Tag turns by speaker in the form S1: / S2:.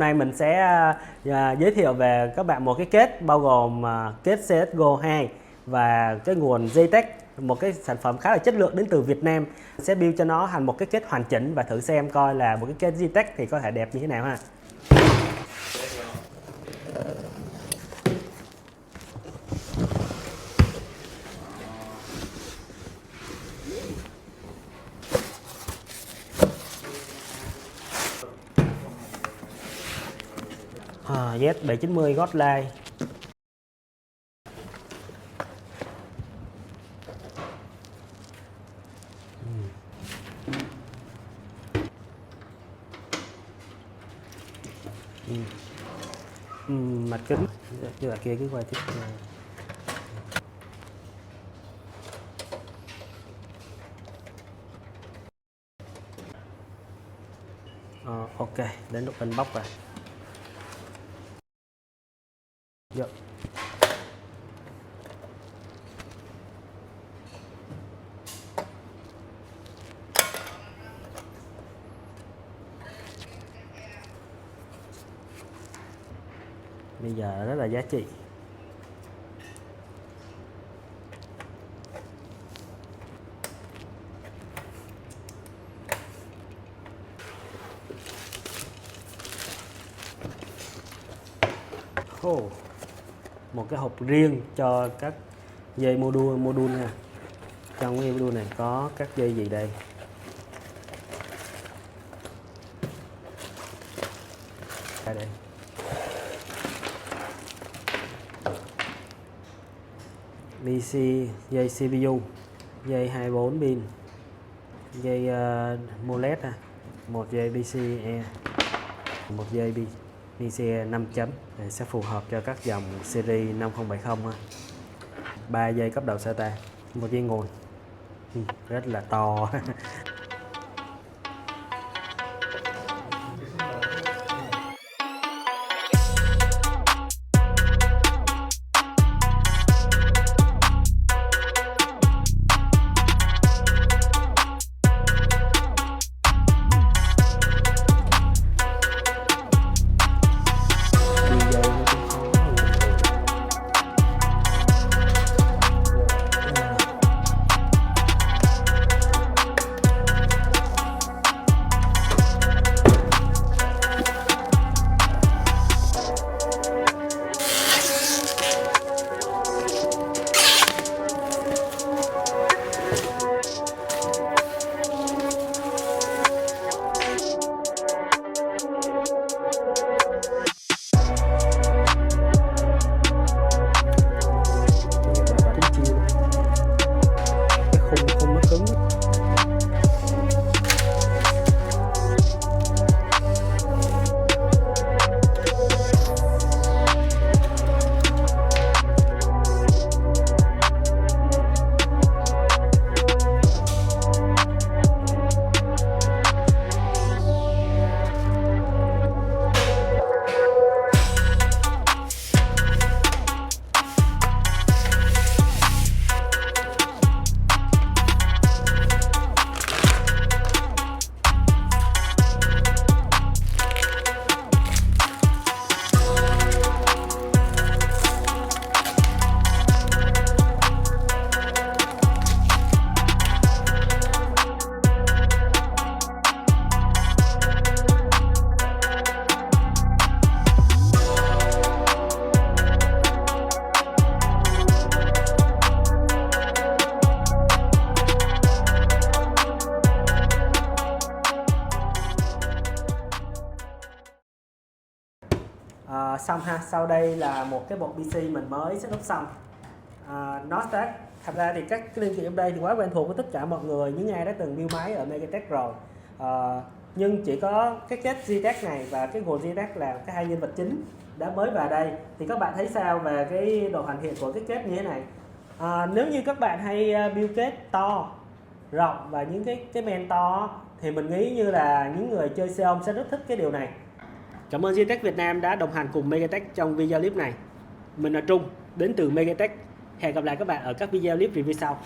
S1: Nay mình sẽ giới thiệu về các bạn một cái kết bao gồm kết CSGO 2 và cái nguồn JTAG, một cái sản phẩm khá là chất lượng đến từ Việt Nam. Sẽ build cho nó thành một cái kết hoàn chỉnh và thử xem coi là một cái kết JTAG thì có thể đẹp như thế nào ha. Z790 Godline. Mặt kính như là kia cái quay tiếp. Ok, đến lúc bên bóc rồi. Dạ. Bây giờ rất là giá trị. Một cái hộp riêng cho các dây module nha. Trong cái module này có các dây gì đây? Đây. PC, dây CPU, dây 24 pin, dây MOLED, một dây PCIe, một dây PCIe 5 chấm sẽ phù hợp cho các dòng series 5070 ha. 3 dây cấp đầu SATA, một dây nguồn rất là to. Xong ha, sau đây là một cái bộ PC mình mới setup xong. Nó sẽ thật ra thì các cái linh kiện trong đây thì quá quen thuộc với tất cả mọi người, những ai đã từng build máy ở Megatech rồi. Nhưng chỉ có cái kết JTAG này và cái nguồn JTAG là cái hai nhân vật chính đã mới vào đây. Thì các bạn thấy sao về cái độ hoàn thiện của cái kết như thế này? Nếu như các bạn hay build kết to, rộng và những cái men to thì mình nghĩ như là những người chơi Xeon sẽ rất thích cái điều này. Cảm ơn JTAG Việt Nam đã đồng hành cùng Megatech trong video clip này. Mình là Trung, đến từ Megatech. Hẹn gặp lại các bạn ở các video clip review sau.